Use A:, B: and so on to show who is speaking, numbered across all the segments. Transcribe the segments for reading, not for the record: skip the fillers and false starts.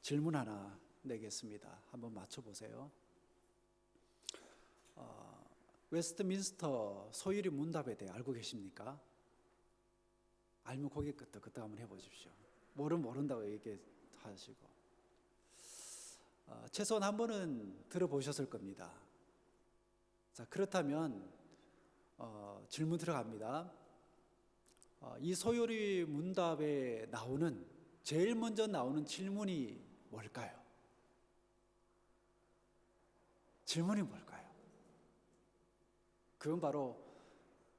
A: 질문 하나 내겠습니다. 한번 맞춰보세요. 웨스트민스터 소유리 문답에 대해 알고 계십니까? 알면 고개 끄덕끄덕 한번 해보십시오. 모르면 모른다고 얘기하시고, 최소한 한 번은 들어보셨을 겁니다. 자, 그렇다면 질문 들어갑니다. 이 소요리 문답에 제일 먼저 나오는 질문이 뭘까요? 질문이 뭘까요? 그건 바로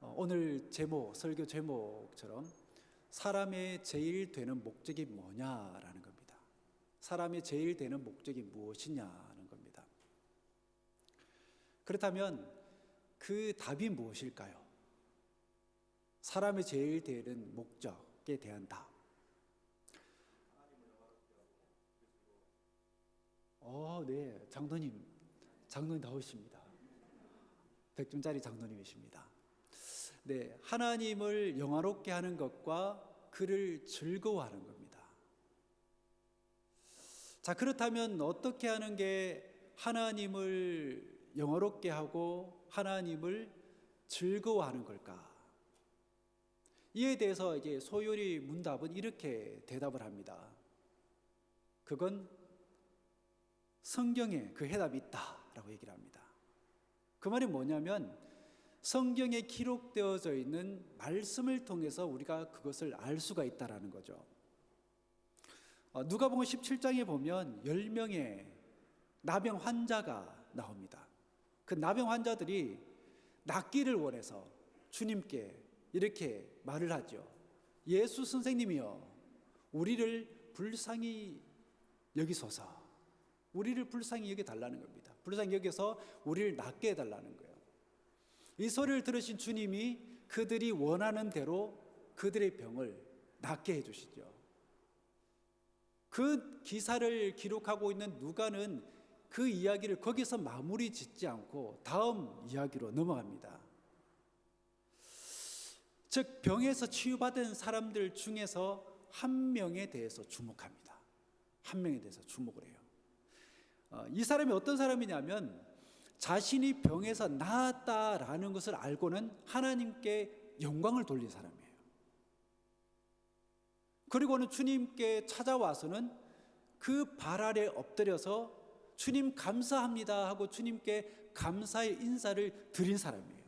A: 오늘 설교 제목처럼 사람의 제일 되는 목적이 뭐냐라는 겁니다. 사람의 제일 되는 목적이 무엇이냐는 겁니다. 그렇다면 그 답이 무엇일까요? 사람의 제일 되는 목적에 대한 답. 네, 장로님 나오십니다. 100점짜리 장로님이십니다. 네, 하나님을 영화롭게 하는 것과 그를 즐거워하는 겁니다. 자, 그렇다면 어떻게 하는 게 하나님을 영화롭게 하고 하나님을 즐거워하는 걸까? 이에 대해서 이제 소요리 문답은 이렇게 대답을 합니다. 그건 성경에 그 해답이 있다라고 얘기를 합니다. 그 말이 뭐냐면 성경에 기록되어져 있는 말씀을 통해서 우리가 그것을 알 수가 있다라는 거죠. 누가복음 17장에 보면 10명의 나병 환자가 나옵니다. 그 나병 환자들이 낫기를 원해서 주님께 이렇게 말을 하죠. 예수 선생님이여, 우리를 불쌍히 여기소서. 우리를 불쌍히 여겨달라는 겁니다. 불쌍히 여겨서 우리를 낫게 해달라는 거예요. 이 소리를 들으신 주님이 그들이 원하는 대로 그들의 병을 낫게 해주시죠. 그 기사를 기록하고 있는 누가는 그 이야기를 거기서 마무리 짓지 않고 다음 이야기로 넘어갑니다. 즉, 병에서 치유받은 사람들 중에서 한 명에 대해서 주목합니다. 한 명에 대해서 주목을 해요. 이 사람이 어떤 사람이냐면 자신이 병에서 나았다라는 것을 알고는 하나님께 영광을 돌린 사람이에요. 그리고는 주님께 찾아와서는 그 발 아래 엎드려서 주님 감사합니다 하고 주님께 감사의 인사를 드린 사람이에요.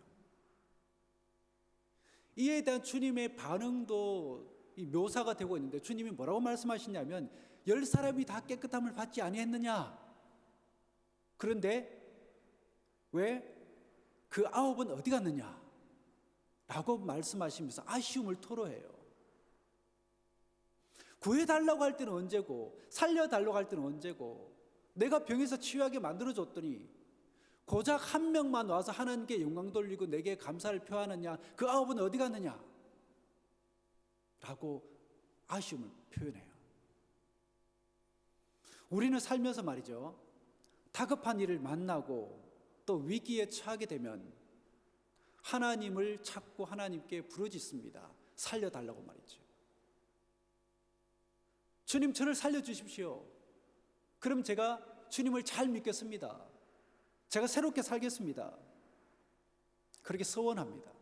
A: 이에 대한 주님의 반응도 묘사가 되고 있는데 주님이 뭐라고 말씀하시냐면 10사람이 다 깨끗함을 받지 아니했느냐? 그런데 왜 그 9은 어디 갔느냐? 라고 말씀하시면서 아쉬움을 토로해요. 구해달라고 할 때는 언제고 살려달라고 할 때는 언제고 내가 병에서 치유하게 만들어줬더니 고작 한 명만 와서 하나님께 영광 돌리고 내게 감사를 표하느냐? 그 9은 어디 갔느냐? 라고 아쉬움을 표현해요. 우리는 살면서 말이죠, 다급한 일을 만나고 또 위기에 처하게 되면 하나님을 찾고 하나님께 부르짖습니다. 살려달라고 말이죠. 주님, 저를 살려주십시오. 그럼 제가 주님을 잘 믿겠습니다. 제가 새롭게 살겠습니다. 그렇게 소원합니다.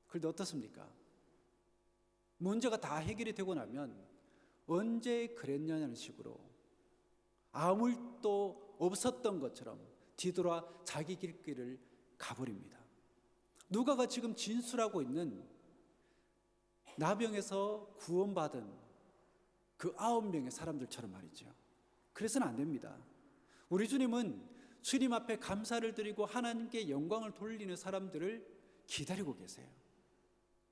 A: 그런데 어떻습니까? 문제가 다 해결이 되고 나면 언제 그랬냐는 식으로 아무 일도 없었던 것처럼 뒤돌아 자기 길길을 가버립니다. 누가가 지금 진술하고 있는 나병에서 구원받은 그 9명의 사람들처럼 말이죠. 그래서는 안 됩니다. 우리 주님은 주님 앞에 감사를 드리고 하나님께 영광을 돌리는 사람들을 기다리고 계세요.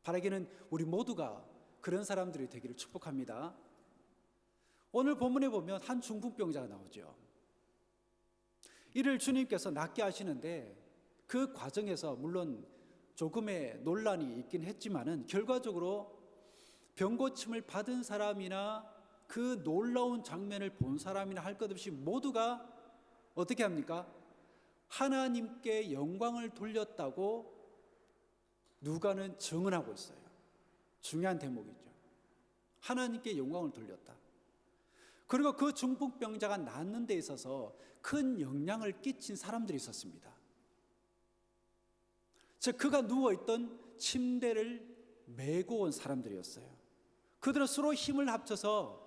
A: 바라기는 우리 모두가 그런 사람들이 되기를 축복합니다. 오늘 본문에 보면 한 중풍병자가 나오죠. 이를 주님께서 낫게 하시는데 그 과정에서 물론 조금의 논란이 있긴 했지만은 결과적으로 병고침을 받은 사람이나 그 놀라운 장면을 본 사람이나 할 것 없이 모두가 어떻게 합니까? 하나님께 영광을 돌렸다고 누가는 증언하고 있어요. 중요한 대목이죠. 하나님께 영광을 돌렸다. 그리고 그 중풍병자가 낫는 데 있어서 큰 영향을 끼친 사람들이 있었습니다. 즉 그가 누워있던 침대를 메고 온 사람들이었어요. 그들은 서로 힘을 합쳐서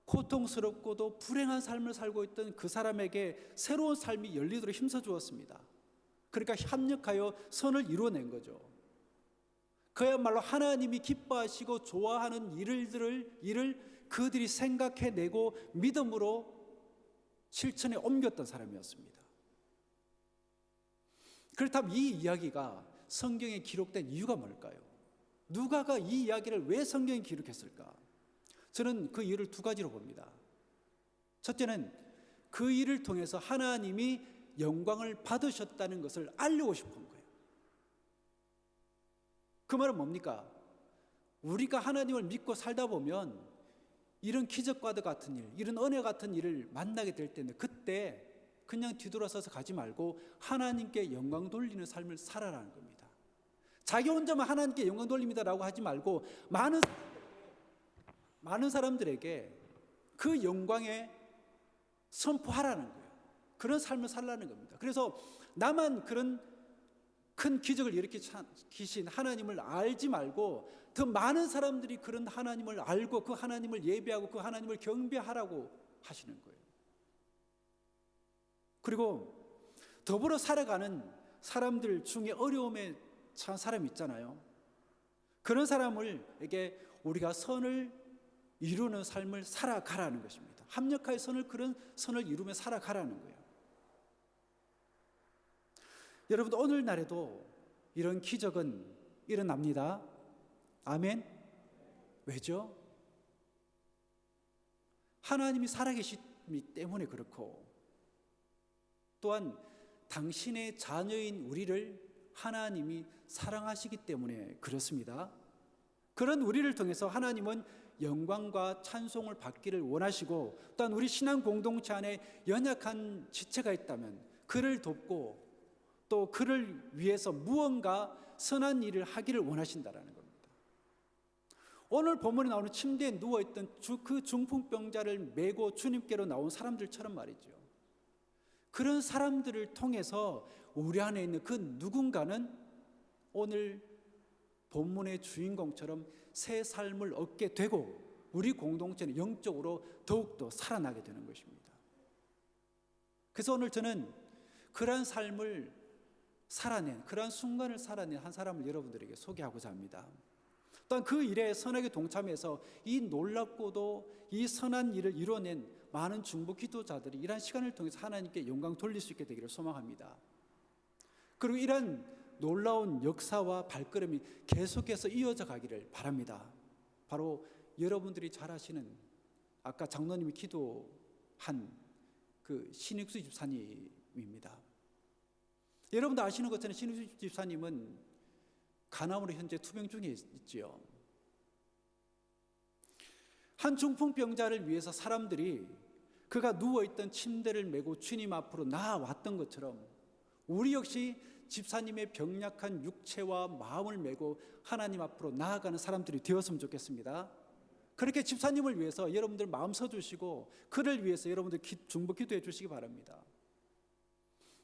A: 고통스럽고도 불행한 삶을 살고 있던 그 사람에게 새로운 삶이 열리도록 힘써주었습니다. 그러니까 협력하여 선을 이루어낸 거죠. 그야말로 하나님이 기뻐하시고 좋아하는 일을 그들이 생각해내고 믿음으로 실천에 옮겼던 사람이었습니다. 그렇다면 이 이야기가 성경에 기록된 이유가 뭘까요? 누가가 이 이야기를 왜 성경에 기록했을까? 저는 그 이유를 두 가지로 봅니다. 첫째는 그 일을 통해서 하나님이 영광을 받으셨다는 것을 알리고 싶은 거예요. 그 말은 뭡니까? 우리가 하나님을 믿고 살다 보면 이런 기적과도 같은 일, 이런 은혜 같은 일을 만나게 될 때는 그때 그냥 뒤돌아서서 가지 말고 하나님께 영광 돌리는 삶을 살아라는 겁니다. 자기 혼자만 하나님께 영광 돌립니다라고 하지 말고 많은 사람들에게 그 영광에 선포하라는 거예요. 그런 삶을 살라는 겁니다. 그래서 나만 그런 큰 기적을 일으키신 하나님을 알지 말고 더 많은 사람들이 그런 하나님을 알고 그 하나님을 예배하고 그 하나님을 경배하라고 하시는 거예요. 그리고 더불어 살아가는 사람들 중에 어려움에 처한 사람이 있잖아요. 그런 사람에게 우리가 선을 이루는 삶을 살아가라는 것입니다. 합력하여 그런 선을 이루며 살아가라는 거예요. 여러분 오늘날에도 이런 기적은 일어납니다. 아멘. 왜죠? 하나님이 살아계시기 때문에 그렇고 또한 당신의 자녀인 우리를 하나님이 사랑하시기 때문에 그렇습니다. 그런 우리를 통해서 하나님은 영광과 찬송을 받기를 원하시고 또한 우리 신앙 공동체 안에 연약한 지체가 있다면 그를 돕고 또 그를 위해서 무언가 선한 일을 하기를 원하신다라는 겁니다. 오늘 본문에 나오는 침대에 누워있던 그 중풍병자를 메고 주님께로 나온 사람들처럼 말이죠. 그런 사람들을 통해서 우리 안에 있는 그 누군가는 오늘 본문의 주인공처럼 새 삶을 얻게 되고 우리 공동체는 영적으로 더욱더 살아나게 되는 것입니다. 그래서 오늘 저는 그러한 삶을 그러한 순간을 살아낸 한 사람을 여러분들에게 소개하고자 합니다. 또한 그 일에 선하게 동참해서 이 놀랍고도 이 선한 일을 이뤄낸 많은 중보 기도자들이 이러한 시간을 통해서 하나님께 영광 돌릴 수 있게 되기를 소망합니다. 그리고 이런 놀라운 역사와 발걸음이 계속해서 이어져 가기를 바랍니다. 바로 여러분들이 잘 아시는 아까 장로님이 기도한 그 신익수 집사님입니다. 여러분도 아시는 것처럼 신익수 집사님은 간암으로 현재 투병 중에 있지요. 한 중풍병자를 위해서 사람들이 그가 누워있던 침대를 메고 주님 앞으로 나아왔던 것처럼 우리 역시 집사님의 병약한 육체와 마음을 메고 하나님 앞으로 나아가는 사람들이 되었으면 좋겠습니다. 그렇게 집사님을 위해서 여러분들 마음 써주시고 그를 위해서 여러분들 중보 기도해 주시기 바랍니다.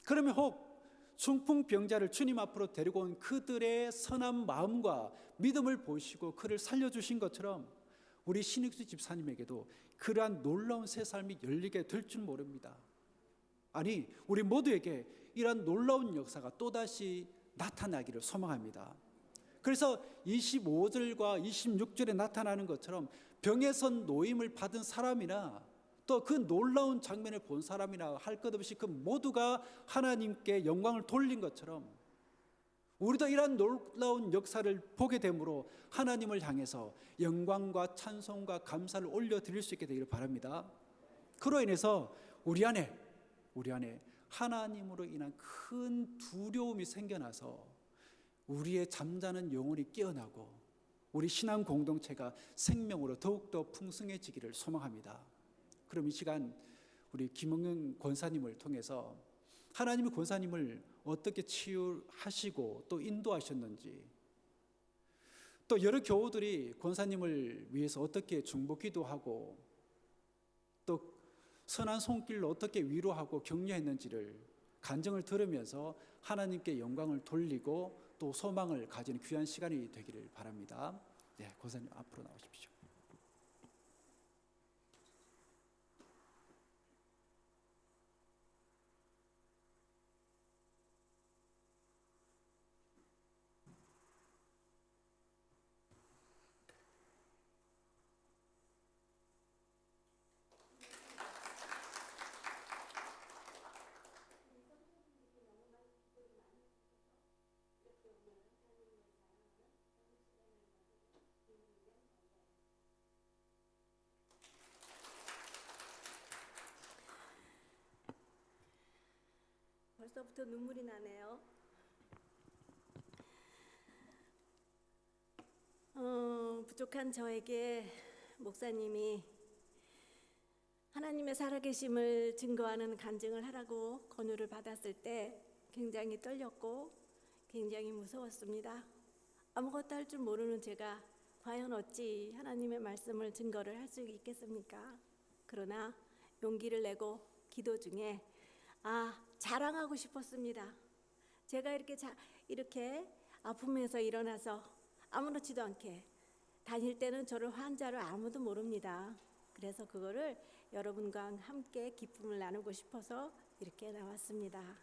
A: 그러면 혹 중풍병자를 주님 앞으로 데리고 온 그들의 선한 마음과 믿음을 보시고 그를 살려주신 것처럼 우리 신익수 집사님에게도 그러한 놀라운 새 삶이 열리게 될 줄 모릅니다. 아니 우리 모두에게 이러한 놀라운 역사가 또다시 나타나기를 소망합니다. 그래서 25절과 26절에 나타나는 것처럼 병에서 노임을 받은 사람이나 또 그 놀라운 장면을 본 사람이나 할 것 없이 그 모두가 하나님께 영광을 돌린 것처럼 우리도 이러한 놀라운 역사를 보게 되므로 하나님을 향해서 영광과 찬송과 감사를 올려드릴 수 있게 되기를 바랍니다. 그로 인해서 우리 안에 하나님으로 인한 큰 두려움이 생겨나서 우리의 잠자는 영혼이 깨어나고 우리 신앙 공동체가 생명으로 더욱더 풍성해지기를 소망합니다. 그럼 이 시간 우리 김흥영 권사님을 통해서 하나님이 권사님을 어떻게 치유하시고 또 인도하셨는지, 또 여러 교우들이 권사님을 위해서 어떻게 중보 기도하고 또 선한 손길로 어떻게 위로하고 격려했는지를 간증을 들으면서 하나님께 영광을 돌리고 또 소망을 가지는 귀한 시간이 되기를 바랍니다. 네, 권사님 앞으로 나오십시오.
B: 벌써부터 눈물이 나네요. 부족한 저에게 목사님이 하나님의 살아계심을 증거하는 간증을 하라고 권유를 받았을 때 굉장히 떨렸고 굉장히 무서웠습니다. 아무것도 할 줄 모르는 제가 과연 어찌 하나님의 말씀을 증거를 할 수 있겠습니까? 그러나 용기를 내고 기도 중에 자랑하고 싶었습니다. 제가 이렇게 아픔에서 일어나서 아무렇지도 않게 다닐 때는 저를 환자로 아무도 모릅니다. 그래서 그거를 여러분과 함께 기쁨을 나누고 싶어서 이렇게 나왔습니다.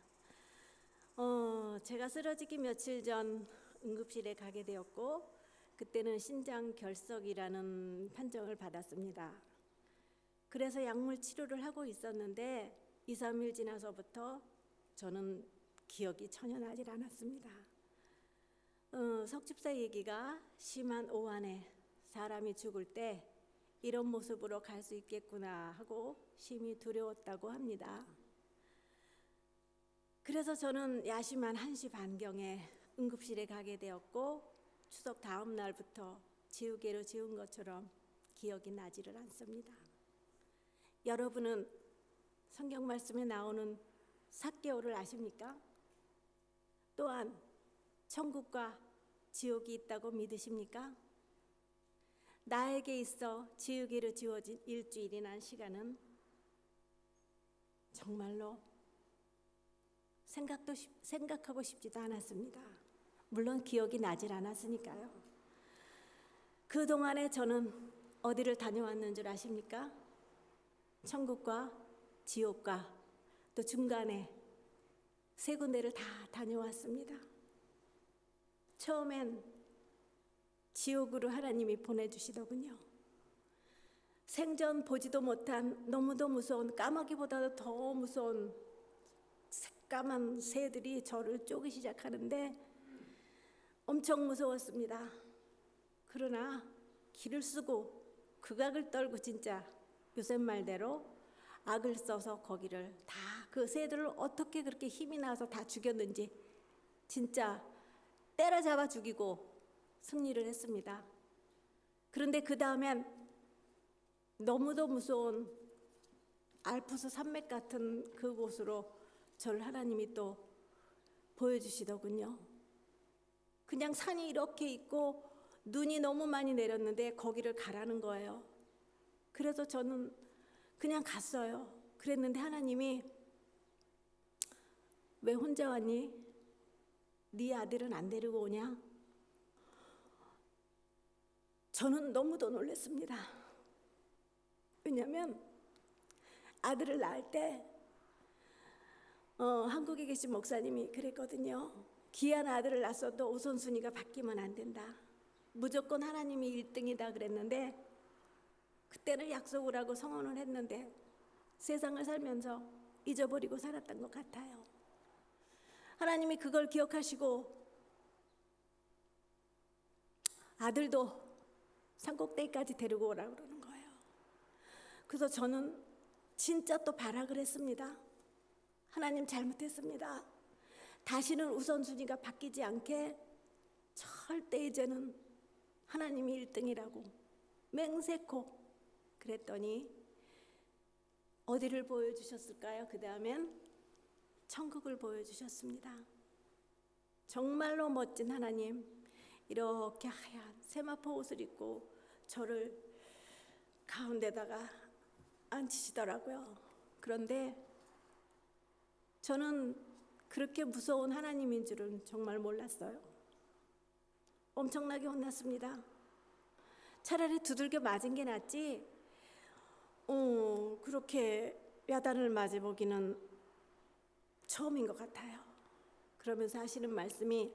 B: 제가 쓰러지기 며칠 전 응급실에 가게 되었고 그때는 신장 결석이라는 판정을 받았습니다. 그래서 약물 치료를 하고 있었는데 2, 3일 지나서부터 저는 기억이 전혀 나질 않았습니다. 석집사 얘기가 심한 오한에 사람이 죽을 때 이런 모습으로 갈 수 있겠구나 하고 심히 두려웠다고 합니다. 그래서 저는 야심한 1시 반경에 응급실에 가게 되었고 추석 다음 날부터 지우개로 지운 것처럼 기억이 나지를 않습니다. 여러분은 성경 말씀에 나오는 삭개오를 아십니까? 또한 천국과 지옥이 있다고 믿으십니까? 나에게 있어 지우개로 지워진 일주일이란 시간은 정말로 생각하고 싶지도 않았습니다. 물론 기억이 나질 않았으니까요. 그동안에 저는 어디를 다녀왔는 줄 아십니까? 천국과 지옥과 또 중간에 3군데를 다 다녀왔습니다. 처음엔 지옥으로 하나님이 보내주시더군요. 생전 보지도 못한 너무도 무서운 까마귀보다도 더 무서운 새까만 새들이 저를 쪼기 시작하는데 엄청 무서웠습니다. 그러나 길을 쓰고 극악을 떨고 진짜 요새 말대로 악을 써서 거기를 다 그 새들을 어떻게 그렇게 힘이 나서 다 죽였는지 진짜 때려잡아 죽이고 승리를 했습니다. 그런데 그 다음엔 너무도 무서운 알프스 산맥 같은 그곳으로 저를 하나님이 또 보여주시더군요. 그냥 산이 이렇게 있고 눈이 너무 많이 내렸는데 거기를 가라는 거예요. 그래서 저는 그냥 갔어요. 그랬는데 하나님이 왜 혼자 왔니? 네 아들은 안 데리고 오냐? 저는 너무도 놀랐습니다. 왜냐하면 아들을 낳을 때 한국에 계신 목사님이 그랬거든요. 귀한 아들을 낳았어도 우선순위가 바뀌면 안 된다. 무조건 하나님이 1등이다 그랬는데 그때는 약속을 하고 성언을 했는데 세상을 살면서 잊어버리고 살았던 것 같아요. 하나님이 그걸 기억하시고 아들도 산꼭대기까지 데리고 오라고 그러는 거예요. 그래서 저는 진짜 또 발악을 했습니다. 하나님 잘못했습니다. 다시는 우선순위가 바뀌지 않게 절대 이제는 하나님이 1등이라고 맹세코 그랬더니 어디를 보여주셨을까요? 그 다음엔 천국을 보여주셨습니다. 정말로 멋진 하나님, 이렇게 하얀 세마포 옷을 입고 저를 가운데다가 안 치시더라고요. 그런데 저는 그렇게 무서운 하나님인 줄은 정말 몰랐어요. 엄청나게 혼났습니다. 차라리 두들겨 맞은 게 낫지 그렇게 야단을 맞아보기는 처음인 것 같아요. 그러면서 하시는 말씀이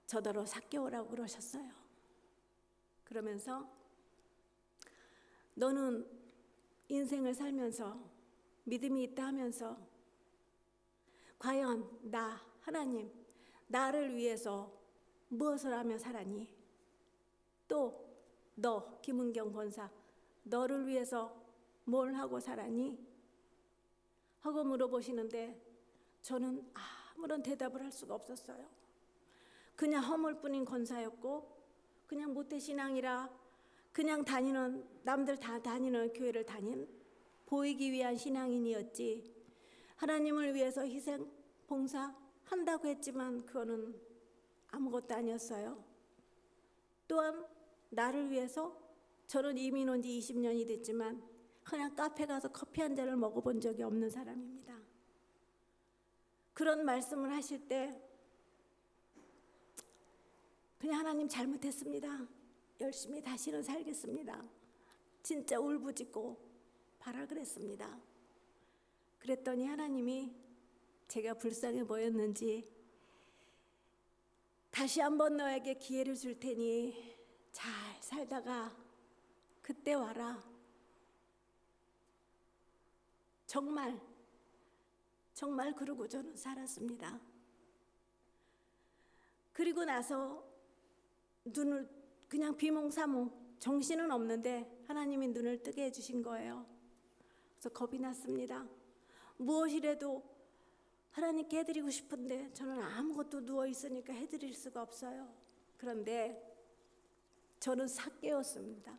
B: 저더러 삭개오라고 그러셨어요. 그러면서 너는 인생을 살면서 믿음이 있다 하면서 과연 나 하나님 나를 위해서 무엇을 하며 살았니? 또 너 김은경 권사 너를 위해서 뭘 하고 살았니? 하고 물어보시는데 저는 아무런 대답을 할 수가 없었어요. 그냥 허물뿐인 권사였고 그냥 모태신앙이라 그냥 다니는 남들 다 다니는 교회를 보이기 위한 신앙인이었지 하나님을 위해서 희생 봉사한다고 했지만 그거는 아무것도 아니었어요. 또한 나를 위해서 저는 이민 온 지 20년이 됐지만 그냥 카페 가서 커피 한 잔을 먹어본 적이 없는 사람입니다. 그런 말씀을 하실 때 그냥 하나님 잘못했습니다. 열심히 다시는 살겠습니다. 진짜 울부짖고 바라 그랬습니다. 그랬더니 하나님이 제가 불쌍해 보였는지 다시 한번 너에게 기회를 줄 테니 잘 살다가 그때 와라. 정말 그러고 저는 살았습니다. 그리고 나서 눈을 그냥 비몽사몽 정신은 없는데 하나님이 눈을 뜨게 해주신 거예요. 그래서 겁이 났습니다. 무엇이라도 하나님께 해드리고 싶은데 저는 아무것도 누워있으니까 해드릴 수가 없어요. 그런데 저는 삭개였습니다.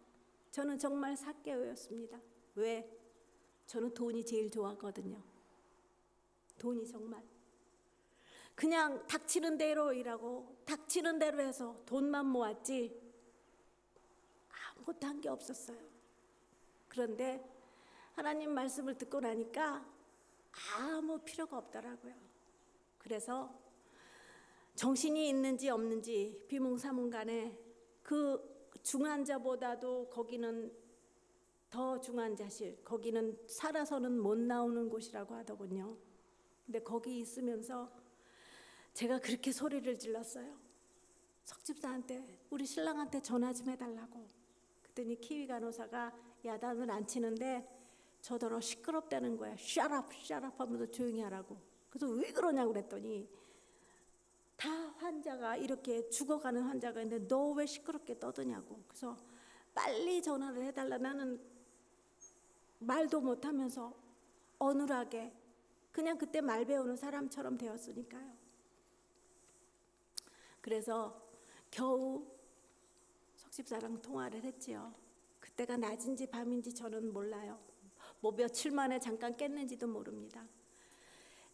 B: 저는 정말 삭개였습니다. 왜? 저는 돈이 제일 좋았거든요. 돈이 정말 그냥 닥치는 대로 일하고 닥치는 대로 해서 돈만 모았지 아무것도 한 게 없었어요. 그런데 하나님 말씀을 듣고 나니까 아무 필요가 없더라고요. 그래서 정신이 있는지 없는지 비몽사몽간에 그 중환자보다도 거기는 더 중환자실, 거기는 살아서는 못 나오는 곳이라고 하더군요. 근데 거기 있으면서 제가 그렇게 소리를 질렀어요. 석집사한테 우리 신랑한테 전화 좀 해달라고. 그랬더니 키위 간호사가 야단을 안 치는데 저더러 시끄럽다는 거야. Shut up, shut up 하면서 조용히 하라고. 그래서 왜 그러냐고 그랬더니 다 환자가 이렇게 죽어가는 환자가 있는데 너 왜 시끄럽게 떠드냐고. 그래서 빨리 전화를 해달라. 나는 말도 못하면서 어눌하게 그냥 그때 말 배우는 사람처럼 되었으니까요. 그래서 겨우 석집사랑 통화를 했지요. 그때가 낮인지 밤인지 저는 몰라요. 뭐 며칠 만에 잠깐 깼는지도 모릅니다.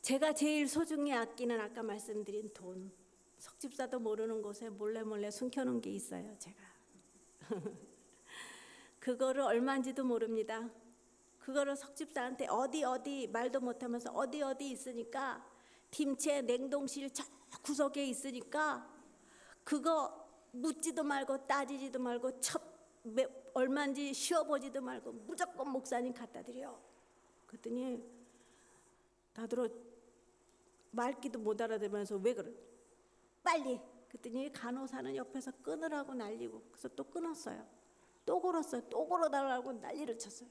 B: 제가 제일 소중히 아끼는 아까 말씀드린 돈, 석집사도 모르는 곳에 몰래 숨겨놓은 게 있어요. 제가 그거를 얼마인지도 모릅니다. 그거를 석집사한테 어디 말도 못하면서 어디 있으니까 김치 냉동실 저 구석에 있으니까 그거 묻지도 말고 따지지도 말고 얼마인지 쉬어보지도 말고 무조건 목사님 갖다 드려. 그랬더니 나더러 말귀도 못 알아들으면서 왜 그래? 빨리. 그랬더니 간호사는 옆에서 끊으라고 난리고 그래서 또 끊었어요. 또 걸었어요. 또 걸어달라고 난리를 쳤어요.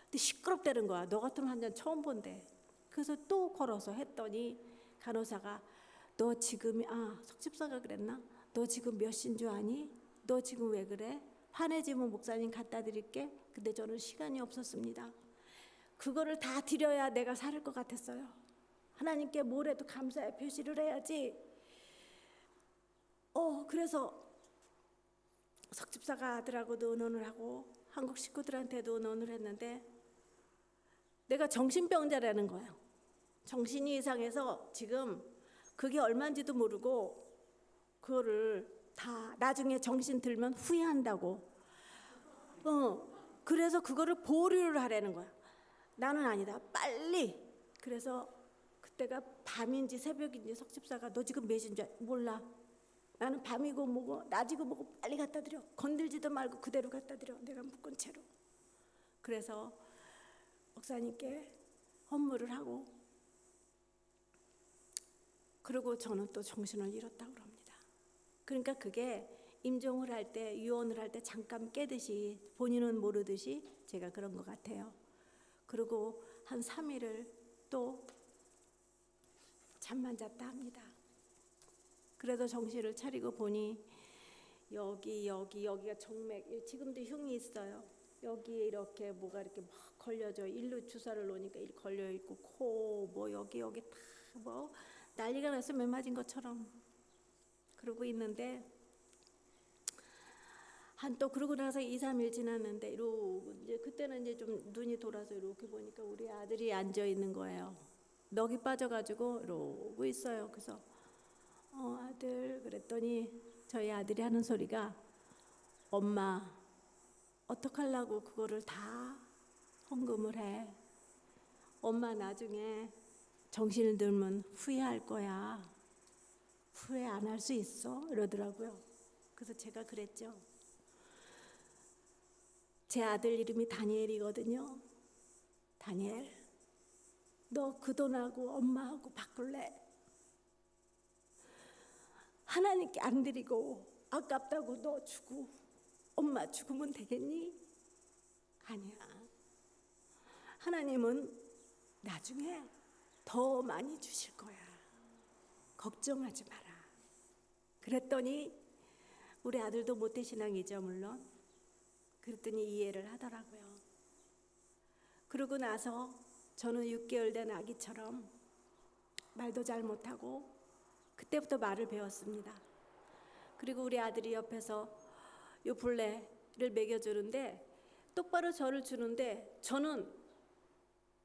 B: 근데 시끄럽다는 거야. 너 같은 환자 처음 본대. 그래서 또 걸어서 했더니 간호사가 너 지금 석집사가 그랬나? 너 지금 몇 시인 줄 아니? 너 지금 왜 그래? 화내지면 목사님 갖다 드릴게. 근데 저는 시간이 없었습니다. 그거를 다 드려야 내가 살을 것 같았어요. 하나님께 뭘 해도 감사의 표시를 해야지. 그래서 석집사가 아들하고도 의논을 하고 한국 식구들한테도 의논을 했는데 내가 정신병자라는 거예요. 정신이 이상해서 지금 그게 얼마인지도 모르고 그거를 다 나중에 정신 들면 후회한다고. 그래서 그거를 보류를 하라는 거야. 나는 아니다. 빨리. 그래서 그때가 밤인지 새벽인지 석집사가 너 지금 몇 시인 줄 몰라. 나는 밤이고 뭐고 낮이고 뭐고 빨리 갖다 드려. 건들지도 말고 그대로 갖다 드려. 내가 묶은 채로. 그래서 목사님께 헌물을 하고 그리고 저는 또 정신을 잃었다고 합니다. 그러니까 그게 임종을 할 때 유언을 할 때 잠깐 깨듯이 본인은 모르듯이 제가 그런 것 같아요. 그리고 한 3일을 또 잠만 잤다 합니다. 그래도 정신을 차리고 보니 여기가 정맥, 지금도 흉이 있어요. 여기에 이렇게 뭐가 이렇게 막 걸려져. 일로 주사를 놓으니까 일 걸려 있고 코 뭐 여기 다 뭐 난리가 나서 매 맞은 것처럼 그러고 있는데 한 또 그러고 나서 2, 3일 지났는데 이러고 이제 그때는 이제 좀 눈이 돌아서 이렇게 보니까 우리 아들이 앉아 있는 거예요. 넋이 빠져가지고 이러고 있어요. 그래서 아들 그랬더니 저희 아들이 하는 소리가 엄마 어떡하려고 그거를 다 헌금을 해. 엄마 나중에 정신을 들면 후회할 거야. 후회 안 할 수 있어? 이러더라고요. 그래서 제가 그랬죠. 제 아들 이름이 다니엘이거든요. 다니엘, 너 그 돈하고 엄마하고 바꿀래? 하나님께 안 드리고 아깝다고 너 주고 엄마 죽으면 되겠니? 아니야. 하나님은 나중에 더 많이 주실 거야. 걱정하지 마라. 그랬더니 우리 아들도 모태신앙이죠 물론. 그랬더니 이해를 하더라고요. 그러고 나서 저는 6개월 된 아기처럼 말도 잘 못하고 그때부터 말을 배웠습니다. 그리고 우리 아들이 옆에서 요 블레를 먹여주는데 똑바로 저를 주는데 저는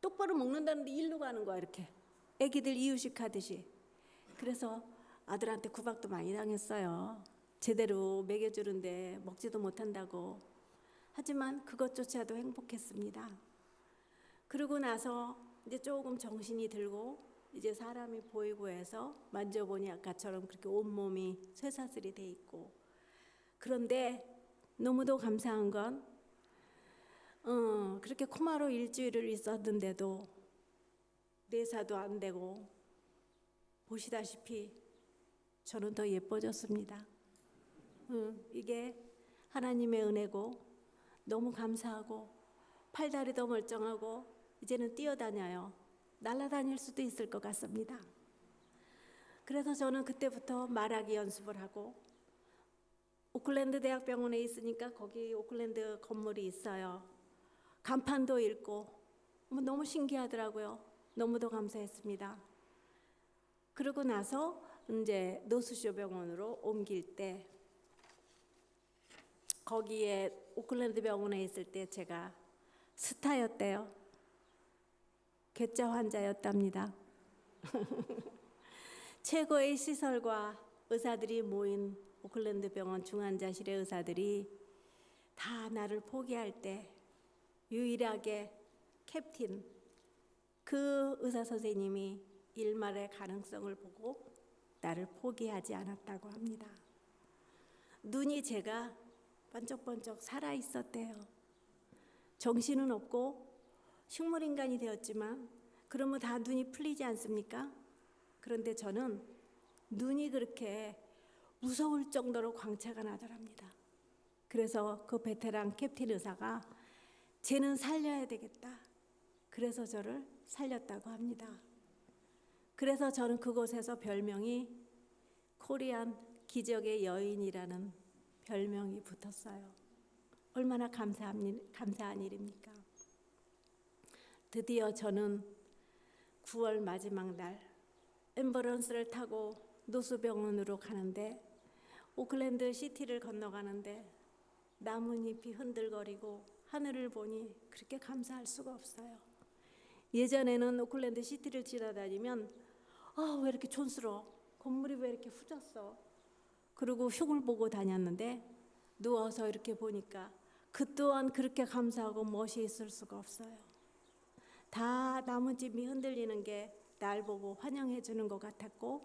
B: 똑바로 먹는다는데 일로 가는 거야. 이렇게 애기들 이유식 하듯이. 그래서 아들한테 구박도 많이 당했어요. 제대로 먹여주는데 먹지도 못한다고. 하지만 그것조차도 행복했습니다. 그러고 나서 이제 조금 정신이 들고 이제 사람이 보이고 해서 만져보니 아까처럼 그렇게 온몸이 쇠사슬이 돼 있고. 그런데 너무도 감사한 건 그렇게 코마로 일주일을 있었는데도 내사도 안 되고 보시다시피 저는 더 예뻐졌습니다. 이게 하나님의 은혜고 너무 감사하고 팔다리도 멀쩡하고 이제는 뛰어다녀요. 날아다닐 수도 있을 것 같습니다. 그래서 저는 그때부터 말하기 연습을 하고 오클랜드 대학병원에 있으니까 거기 오클랜드 건물이 있어요. 간판도 읽고 너무 신기하더라고요. 너무도 감사했습니다. 그러고 나서 이제 노스쇼 병원으로 옮길 때 거기에 오클랜드 병원에 있을 때 제가 스타였대요. 괴짜 환자였답니다. 최고의 시설과 의사들이 모인 오클랜드 병원 중환자실의 의사들이 다 나를 포기할 때 유일하게 캡틴 그 의사 선생님이 일말의 가능성을 보고 나를 포기하지 않았다고 합니다. 눈이 제가 번쩍번쩍 살아 있었대요. 정신은 없고 식물인간이 되었지만 그러면 다 눈이 풀리지 않습니까? 그런데 저는 눈이 그렇게 무서울 정도로 광채가 나더랍니다. 그래서 그 베테랑 캡틴 의사가 쟤는 살려야 되겠다. 그래서 저를 살렸다고 합니다. 그래서 저는 그곳에서 별명이 코리안 기적의 여인이라는 별명이 붙었어요. 얼마나 감사한 일입니까? 드디어 저는 9월 마지막 날 앰뷸런스를 타고 노수병원으로 가는데 오클랜드 시티를 건너가는데 나뭇잎이 흔들거리고 하늘을 보니 그렇게 감사할 수가 없어요. 예전에는 오클랜드 시티를 지나다니면 왜 이렇게 촌스러워? 건물이 왜 이렇게 후졌어? 그리고 흉을 보고 다녔는데 누워서 이렇게 보니까 그 또한 그렇게 감사하고 멋이 있을 수가 없어요. 다 나뭇잎이 흔들리는 게 날 보고 환영해 주는 것 같았고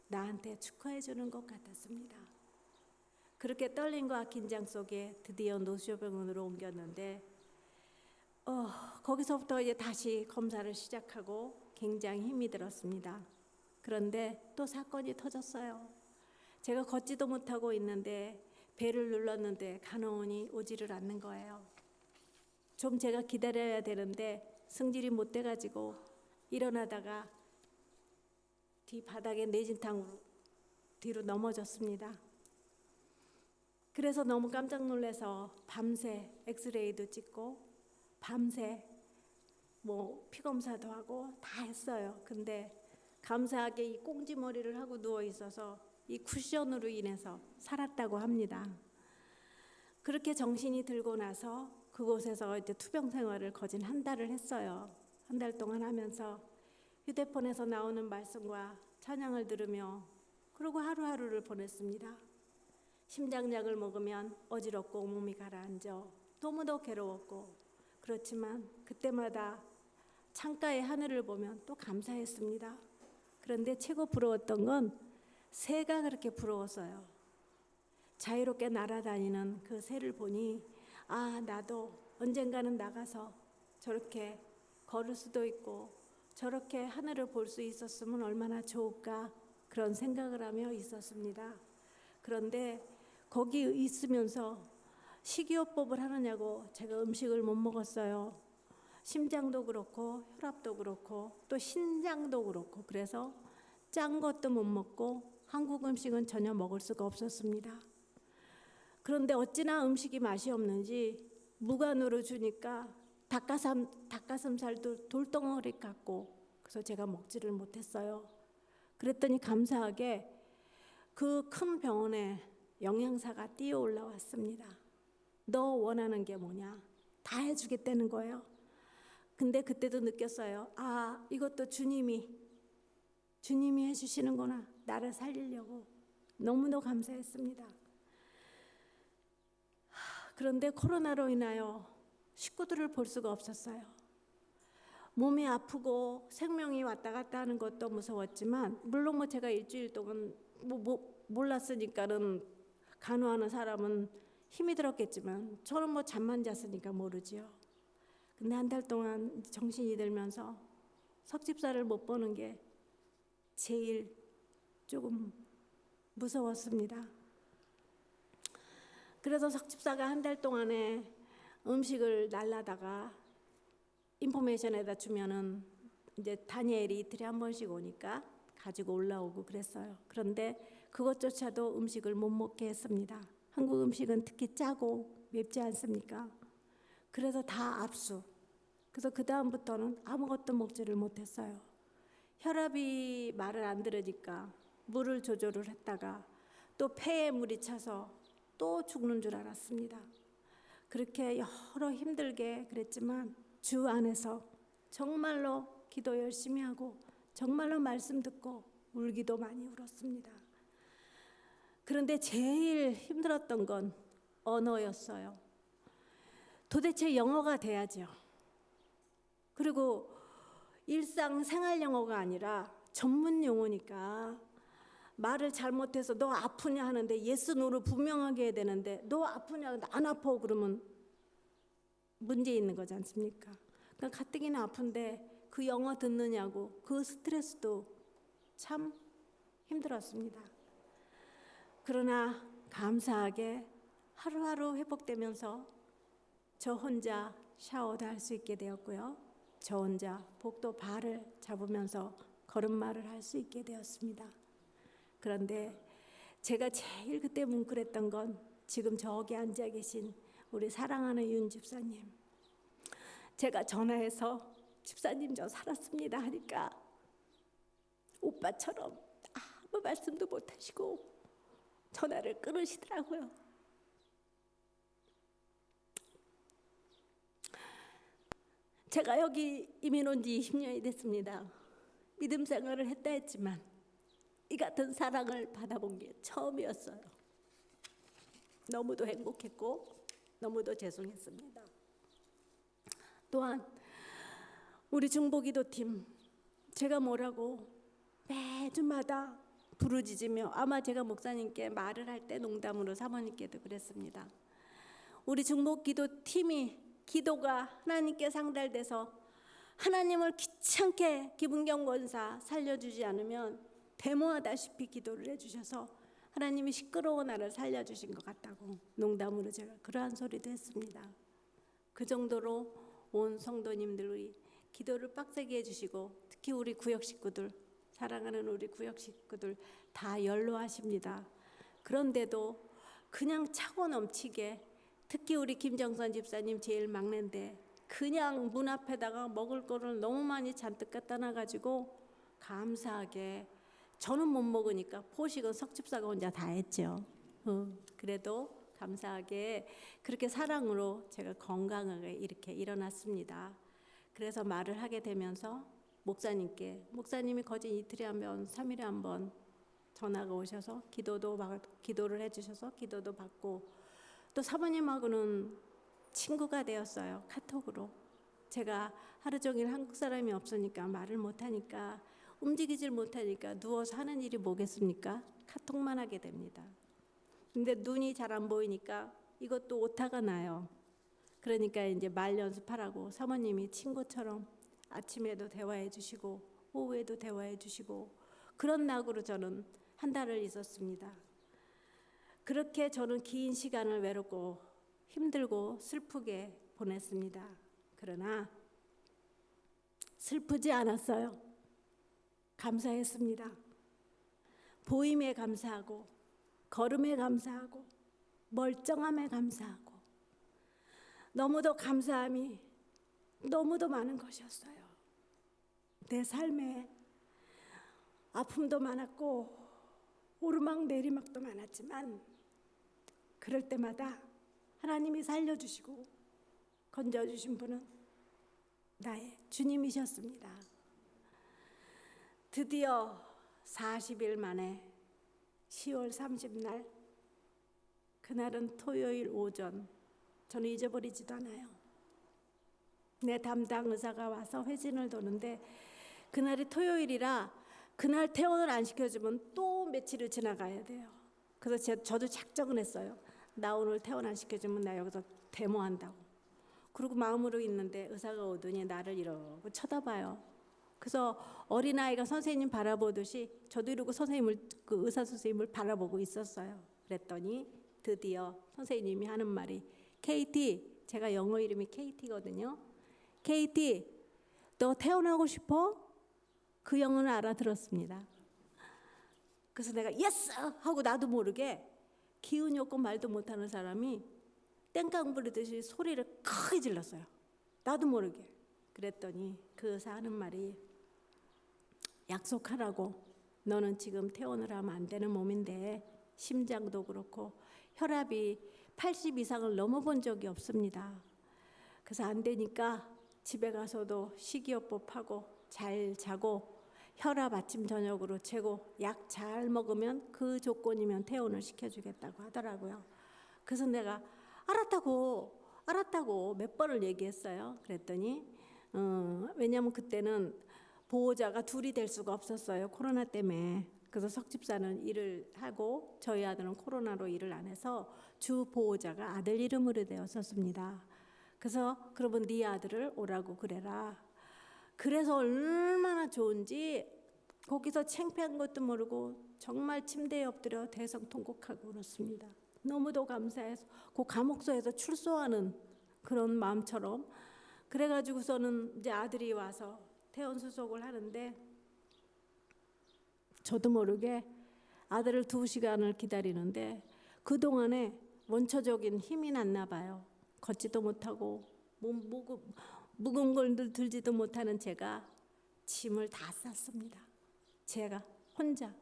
B: 나한테 축하해 주는 것 같았습니다. 그렇게 떨림과 긴장 속에 드디어 노쇼병원으로 옮겼는데 거기서부터 이제 다시 검사를 시작하고 굉장히 힘이 들었습니다. 그런데 또 사건이 터졌어요. 제가 걷지도 못하고 있는데 배를 눌렀는데 간호원이 오지를 않는 거예요. 좀 제가 기다려야 되는데 승질이 못 돼가지고 일어나다가 바닥에 내진탕으로 뒤로 넘어졌습니다. 그래서 너무 깜짝 놀라서 밤새 엑스레이도 찍고 밤새 피검사도 하고 다 했어요. 근데 감사하게 이 꽁지머리를 하고 누워 있어서 이 쿠션으로 인해서 살았다고 합니다. 그렇게 정신이 들고 나서 그곳에서 이제 투병 생활을 거진 한 달을 했어요. 한 달 동안 하면서 휴대폰에서 나오는 말씀과 찬양을 들으며 그러고 하루하루를 보냈습니다. 심장약을 먹으면 어지럽고 몸이 가라앉아 너무도 괴로웠고 그렇지만 그때마다 창가의 하늘을 보면 또 감사했습니다. 그런데 최고 부러웠던 건 새가 그렇게 부러웠어요. 자유롭게 날아다니는 그 새를 보니 나도 언젠가는 나가서 저렇게 걸을 수도 있고 저렇게 하늘을 볼 수 있었으면 얼마나 좋을까 그런 생각을 하며 있었습니다. 그런데 거기 있으면서 식이요법을 하느냐고 제가 음식을 못 먹었어요. 심장도 그렇고 혈압도 그렇고 또 신장도 그렇고 그래서 짠 것도 못 먹고 한국 음식은 전혀 먹을 수가 없었습니다. 그런데 어찌나 음식이 맛이 없는지 무간으로 주니까 닭가슴살도 돌덩어리 같고 그래서 제가 먹지를 못했어요. 그랬더니 감사하게 그 큰 병원에 영양사가 뛰어 올라왔습니다. 너 원하는 게 뭐냐? 다 해주겠다는 거예요. 근데 그때도 느꼈어요. 이것도 주님이 해주시는구나. 나를 살리려고. 너무도 감사했습니다. 그런데 코로나로 인하여 식구들을 볼 수가 없었어요. 몸이 아프고 생명이 왔다 갔다 하는 것도 무서웠지만 물론 제가 일주일 동안 몰랐으니까는 간호하는 사람은 힘이 들었겠지만 저는 잠만 잤으니까 모르지요. 근데 한 달 동안 정신이 들면서 석집사를 못 보는 게 제일 조금 무서웠습니다. 그래서 석집사가 한 달 동안에 음식을 날라다가 인포메이션에다 주면은 이제 다니엘이 이틀에 한 번씩 오니까 가지고 올라오고 그랬어요. 그런데 그것조차도 음식을 못 먹게 했습니다. 한국 음식은 특히 짜고 맵지 않습니까? 그래서 다 압수. 그래서 그 다음부터는 아무것도 먹지를 못했어요. 혈압이 말을 안 들으니까 물을 조절을 했다가 또 폐에 물이 차서 또 죽는 줄 알았습니다. 그렇게 여러 힘들게 그랬지만 주 안에서 정말로 기도 열심히 하고 정말로 말씀 듣고 울기도 많이 울었습니다. 그런데 제일 힘들었던 건 언어였어요. 도대체 영어가 돼야죠. 그리고 일상생활 영어가 아니라 전문 용어니까 말을 잘못해서 너 아프냐 하는데 예스 노로 분명하게 해야 되는데 너 아프냐 근데 안 아파 그러면 문제 있는 거지 않습니까? 그러니까 가뜩이나 아픈데 그 영어 듣느냐고 그 스트레스도 참 힘들었습니다. 그러나 감사하게 하루하루 회복되면서 저 혼자 샤워도 할 수 있게 되었고요. 저 혼자 복도 발을 잡으면서 걸음마를 할 수 있게 되었습니다. 그런데 제가 제일 그때 뭉클했던 건 지금 저기 앉아 계신 우리 사랑하는 윤 집사님. 제가 전화해서 집사님 저 살았습니다 하니까 오빠처럼 아무 말씀도 못하시고 전화를 끊으시더라고요. 제가 여기 이민 온 지 20년이 됐습니다. 믿음 생활을 했다 했지만 이 같은 사랑을 받아본 게 처음이었어요. 너무도 행복했고 너무도 죄송했습니다. 또한 우리 중보기도팀 제가 뭐라고 매주마다 부르짖으며 아마 제가 목사님께 말을 할 때 농담으로 사모님께도 그랬습니다. 우리 중보기도팀이 기도가 하나님께 상달돼서 하나님을 귀찮게 기분경 권사 살려주지 않으면 데모하다시피 기도를 해주셔서 하나님이 시끄러운 나를 살려주신 것 같다고 농담으로 제가 그러한 소리도 했습니다. 그 정도로 온 성도님들이 기도를 빡세게 해주시고 특히 우리 구역 식구들, 사랑하는 우리 구역 식구들 다 연로하십니다. 그런데도 그냥 차고 넘치게, 특히 우리 김정선 집사님 제일 막내인데 그냥 문 앞에다가 먹을 거를 너무 많이 잔뜩 갖다 놔가지고 감사하게, 저는 못 먹으니까 포식은 석 집사가 혼자 다 했죠. 그래도 감사하게 그렇게 사랑으로 제가 건강하게 이렇게 일어났습니다. 그래서 말을 하게 되면서 목사님이 거진 이틀에 한 번, 3일에 한 번 전화가 오셔서 기도를 해주셔서 기도도 받고, 또 사모님하고는 친구가 되었어요. 카톡으로. 제가 하루 종일 한국 사람이 없으니까 말을 못하니까, 움직이질 못하니까 누워서 하는 일이 뭐겠습니까? 카톡만 하게 됩니다. 근데 눈이 잘 안 보이니까 이것도 오타가 나요. 그러니까 이제 말 연습하라고 사모님이 친구처럼 아침에도 대화해 주시고 오후에도 대화해 주시고, 그런 낙으로 저는 한 달을 있었습니다. 그렇게 저는 긴 시간을 외롭고 힘들고 슬프게 보냈습니다. 그러나 슬프지 않았어요. 감사했습니다. 보임에 감사하고, 걸음에 감사하고, 멀쩡함에 감사하고, 너무도 감사함이 너무도 많은 것이었어요. 내 삶에 아픔도 많았고 오르막 내리막도 많았지만 그럴 때마다 하나님이 살려주시고 건져주신 분은 나의 주님이셨습니다. 드디어 40일 만에 10월 30날, 그날은 토요일 오전, 저는 잊어버리지도 않아요. 내 담당 의사가 와서 회진을 도는데 그날이 토요일이라 그날 퇴원을 안 시켜주면 또 며칠을 지나가야 돼요. 그래서 저도 작정을 했어요. 나 오늘 퇴원 안 시켜주면 나 여기서 데모한다고. 그리고 마음으로 있는데 의사가 오더니 나를 이러고 쳐다봐요. 그래서 어린아이가 선생님 바라보듯이 저도 이러고 그 의사 선생님을 바라보고 있었어요. 그랬더니 드디어 선생님이 하는 말이, KT, 제가 영어 이름이 KT거든요. KT, 너 태어나고 싶어? 그 영어는 알아들었습니다. 그래서 내가 예스! 하고 나도 모르게 기운이 없고 말도 못하는 사람이 땡깡 부리듯이 소리를 크게 질렀어요. 나도 모르게. 그랬더니 그 의사 하는 말이, 약속하라고. 너는 지금 퇴원을 하면 안 되는 몸인데 심장도 그렇고 혈압이 80 이상을 넘어본 적이 없습니다. 그래서 안 되니까 집에 가서도 식이요법하고 잘 자고 혈압 아침 저녁으로 재고 약 잘 먹으면 그 조건이면 퇴원을 시켜주겠다고 하더라고요. 그래서 내가 알았다고 몇 번을 얘기했어요. 그랬더니 왜냐하면 그때는 보호자가 둘이 될 수가 없었어요. 코로나 때문에. 그래서 석 집사는 일을 하고 저희 아들은 코로나로 일을 안 해서 주 보호자가 아들 이름으로 되었었습니다. 그래서 그러면 네 아들을 오라고 그래라. 그래서 얼마나 좋은지 거기서 창피한 것도 모르고 정말 침대에 엎드려 대성통곡하고 울었습니다. 너무도 감사해서 그 감옥소에서 출소하는 그런 마음처럼. 그래가지고서는 이제 아들이 와서 퇴원 수속을 하는데 저도 모르게 아들을 2시간을 기다리는데 그동안에 원초적인 힘이 났나 봐요. 걷지도 못하고 무거운 걸 들지도 못하는 제가 짐을 다 쌌습니다. 제가 혼자.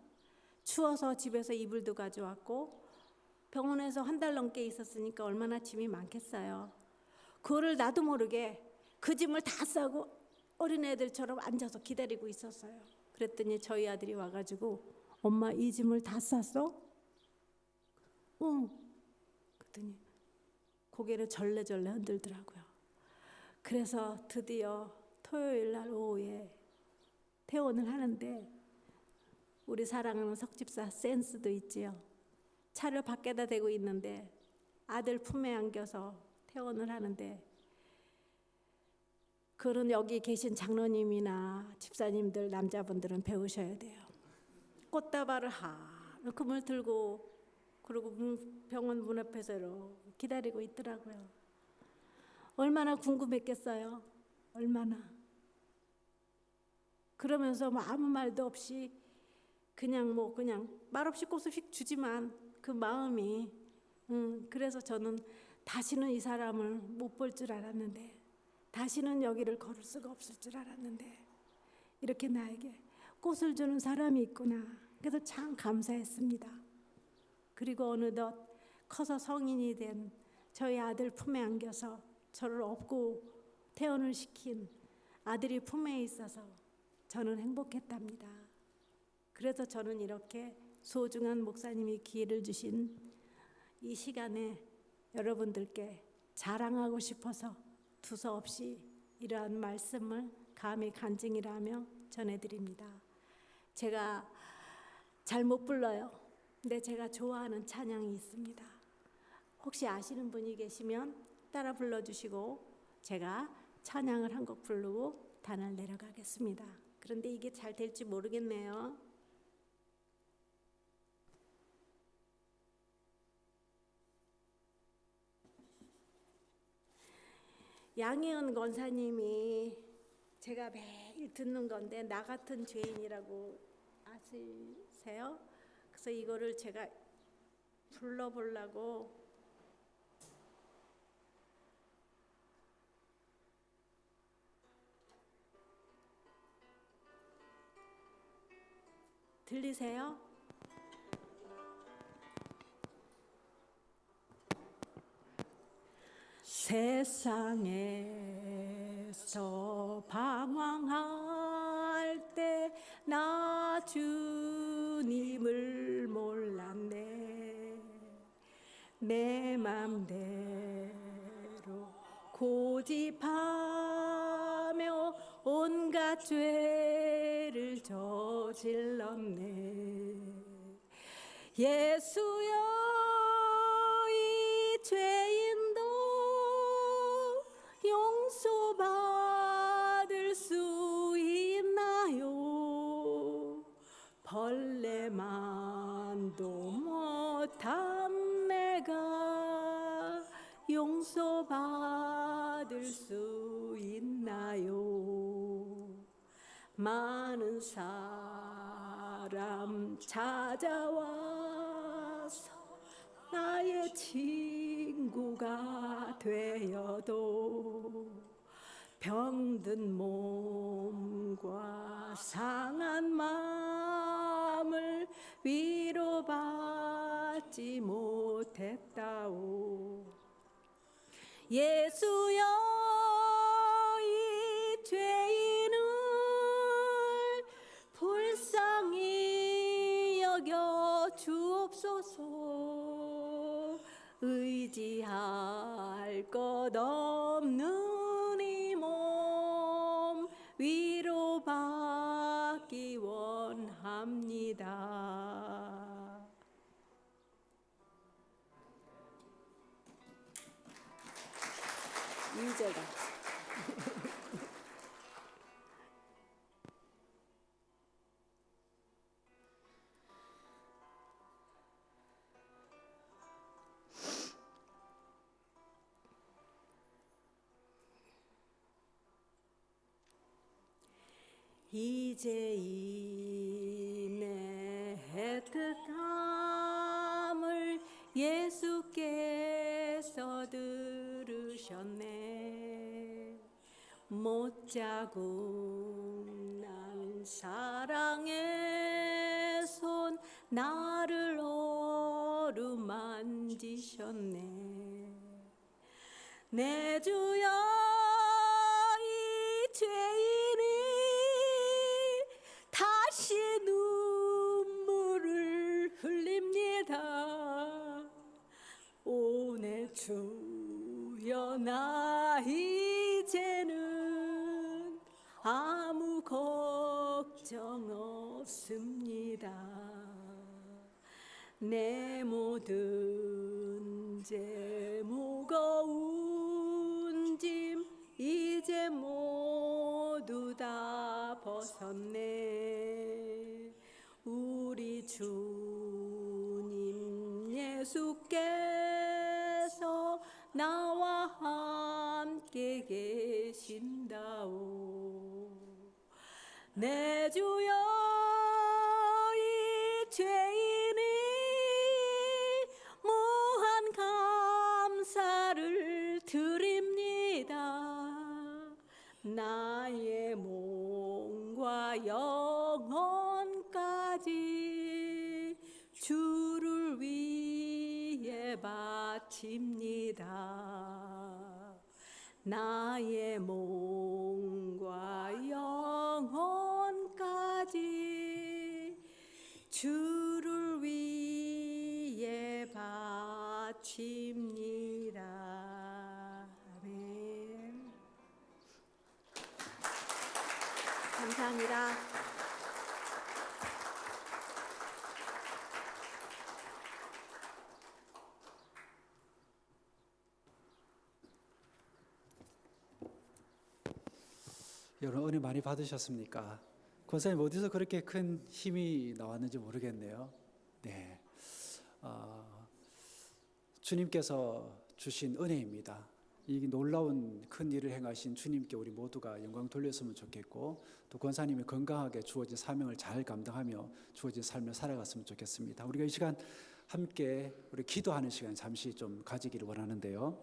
B: 추워서 집에서 이불도 가져왔고 병원에서 한 달 넘게 있었으니까 얼마나 짐이 많겠어요. 그거를 나도 모르게 그 짐을 다 싸고 어린애들처럼 앉아서 기다리고 있었어요. 그랬더니 저희 아들이 와가지고, 엄마 이 짐을 다 쌌어? 응. 그랬더니 고개를 절레절레 흔들더라고요. 그래서 드디어 토요일 날 오후에 퇴원을 하는데, 우리 사랑하는 석집사 센스도 있지요. 차를 밖에다 대고 있는데 아들 품에 안겨서 퇴원을 하는데, 그런 여기 계신 장로님이나 집사님들 남자분들은 배우셔야 돼요. 꽃다발을 하루금을 들고 그리고 병원 문 앞에서 이렇게 기다리고 있더라고요. 얼마나 궁금했겠어요. 얼마나. 그러면서 뭐 아무 말도 없이 그냥 말없이 꽃을 휙 주지만 그 마음이 그래서 저는 다시는 이 사람을 못 볼 줄 알았는데, 다시는 여기를 걸을 수가 없을 줄 알았는데 이렇게 나에게 꽃을 주는 사람이 있구나. 그래서 참 감사했습니다. 그리고 어느덧 커서 성인이 된 저희 아들 품에 안겨서 저를 업고 퇴원을 시킨 아들이 품에 있어서 저는 행복했답니다. 그래서 저는 이렇게 소중한 목사님이 기회를 주신 이 시간에 여러분들께 자랑하고 싶어서 두서없이 이러한 말씀을 감히 간증이라며 전해드립니다. 제가 잘 못 불러요. 근데 제가 좋아하는 찬양이 있습니다. 혹시 아시는 분이 계시면 따라 불러주시고 제가 찬양을 한 곡 부르고 단을 내려가겠습니다. 그런데 이게 잘 될지 모르겠네요. 양희은 권사님이 제가 매일 듣는 건데 나 같은 죄인이라고 아시세요? 그래서 이거를 제가 불러보려고 들리세요? 세상에서 방황할 때 나 주님을 몰랐네. 내 맘대로 고집하며 온갖 죄를 저질렀네. 예수여, 이 죄인도 용서받을 수 있나요? 벌레만도 못한 내가 용서받을 수 있나요? 많은 사람 찾아와서 나의 친구가 되어도 병든 몸과 상한 마음을 위로받지 못했다오. 예수여, 이 죄인을 불쌍히 여겨 주옵소서. 의지할 것 없는 이 몸 위로받기 원합니다. 이제가 이제 이내 애틋함을 예수께서 들으셨네. 못자국 난 사랑의 손 나를 어루만지셨네. 내 주여, 이 죄인이 다시 눈물을 흘립니다. 오 내 주 주여 나 이제는 아무 걱정 없습니다. 내 모든 죄 무거운 짐 이제 모두 다 벗었네. 우리 주님 예수께서 나와 함께 계신다오. 내 주여 이 죄인이 무한 감사를 드립니다. 나의 몸과 영혼까지 주를 위해 바칩니다. 나의 몸과 영혼까지 주를 위해 바칩니다. 아멘. 감사합니다.
A: 여러분 은혜 많이 받으셨습니까? 권사님 어디서 그렇게 큰 힘이 나왔는지 모르겠네요. 네, 주님께서 주신 은혜입니다. 이 놀라운 큰 일을 행하신 주님께 우리 모두가 영광 돌렸으면 좋겠고, 또 권사님이 건강하게 주어진 사명을 잘 감당하며 주어진 삶을 살아갔으면 좋겠습니다. 우리가 이 시간 함께 우리 기도하는 시간 잠시 좀 가지기를 원하는데요.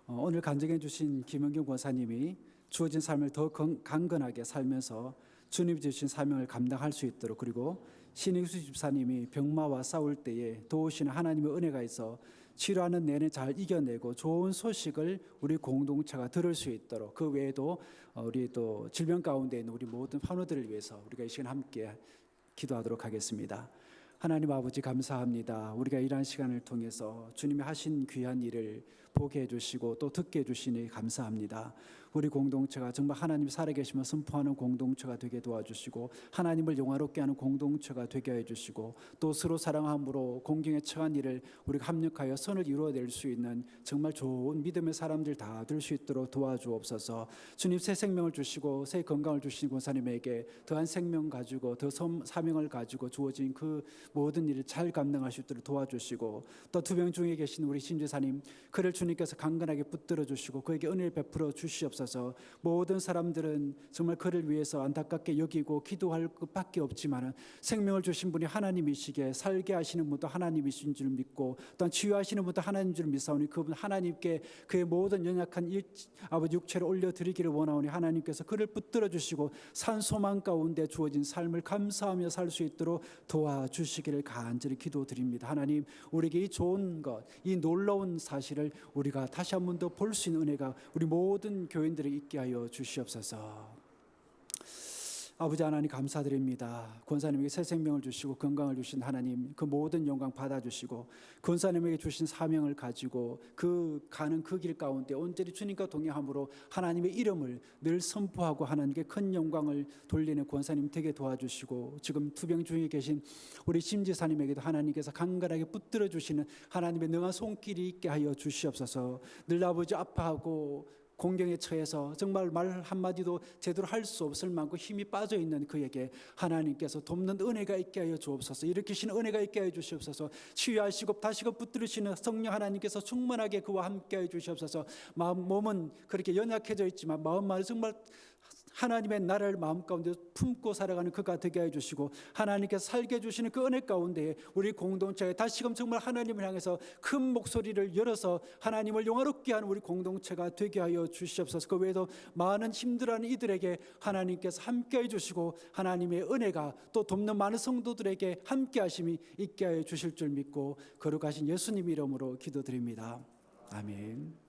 A: 오늘 간증해 주신 김영경 권사님이 주어진 삶을 더 강건하게 살면서 주님이 주신 사명을 감당할 수 있도록, 그리고 신익수 집사님이 병마와 싸울 때에 도우시는 하나님의 은혜가 있어 치료하는 내내 잘 이겨내고 좋은 소식을 우리 공동체가 들을 수 있도록, 그 외에도 우리 또 질병 가운데 있는 우리 모든 환우들을 위해서 우리가 이 시간 함께 기도하도록 하겠습니다. 하나님 아버지 감사합니다. 우리가 이러한 시간을 통해서 주님이 하신 귀한 일을 보게 해주시고 또 듣게 해주시니 감사합니다. 우리 공동체가 정말 하나님 살아계시며 선포하는 공동체가 되게 도와주시고, 하나님을 영화롭게 하는 공동체가 되게 해주시고, 또 서로 사랑함으로 공경에 처한 일을 우리가 합력하여 선을 이루어낼 수 있는 정말 좋은 믿음의 사람들 다 될 수 있도록 도와주옵소서. 주님 새 생명을 주시고 새 건강을 주신 권사님에게 더한 생명 가지고 더 사명을 가지고 주어진 그 모든 일을 잘 감당할 수 있도록 도와주시고, 또 투병 중에 계신 우리 신지사님, 그를 주님께서 강건하게 붙들어 주시고 그에게 은혜를 베풀어 주시옵소서. 모든 사람들은 정말 그를 위해서 안타깝게 여기고 기도할 것밖에 없지만 생명을 주신 분이 하나님이시기에 살게 하시는 분도 하나님이신 줄 믿고, 또한 치유하시는 분도 하나님인 줄 믿사오니 그분 하나님께 그의 모든 연약한 아버지 육체를 올려드리기를 원하오니 하나님께서 그를 붙들어 주시고 산소망 가운데 주어진 삶을 감사하며 살 수 있도록 도와주시기를 간절히 기도드립니다. 하나님, 우리에게 이 좋은 것, 이 놀라운 사실을 우리가 다시 한 번 더 볼 수 있는 은혜가 우리 모든 교인들에게 있게 하여 주시옵소서. 아버지 하나님 감사드립니다. 권사님에게 새 생명을 주시고 건강을 주신 하나님, 그 모든 영광 받아주시고 권사님에게 주신 사명을 가지고 가는 그 길 가운데 온전히 주님과 동행함으로 하나님의 이름을 늘 선포하고 하나님께 큰 영광을 돌리는 권사님 되게 도와주시고, 지금 투병 중에 계신 우리 심지사님에게도 하나님께서 강건하게 붙들어 주시는 하나님의 능한 손길이 있게 하여 주시옵소서. 늘 아버지 아파하고 공경에 처해서 정말 말 한마디도 제대로 할 수 없을 만큼 힘이 빠져 있는 그에게 하나님께서 돕는 은혜가 있게 하여 주옵소서. 일으키시는 은혜가 있게 하여 주시옵소서. 치유하시고 다시금 붙들으시는 성령 하나님께서 충만하게 그와 함께 하여 주시옵소서. 몸은 그렇게 연약해져 있지만 마음만 정말 하나님의 나라를 마음 가운데 품고 살아가는 그가 되게 해주시고, 하나님께서 살게 해주시는 그 은혜 가운데 우리 공동체에 다시금 정말 하나님을 향해서 큰 목소리를 열어서 하나님을 영화롭게 하는 우리 공동체가 되게 하여 주시옵소서. 그 외에도 많은 힘들어하는 이들에게 하나님께서 함께 해주시고 하나님의 은혜가 또 돕는 많은 성도들에게 함께 하심이 있게 하여 주실 줄 믿고 거룩하신 예수님 이름으로 기도드립니다. 아멘.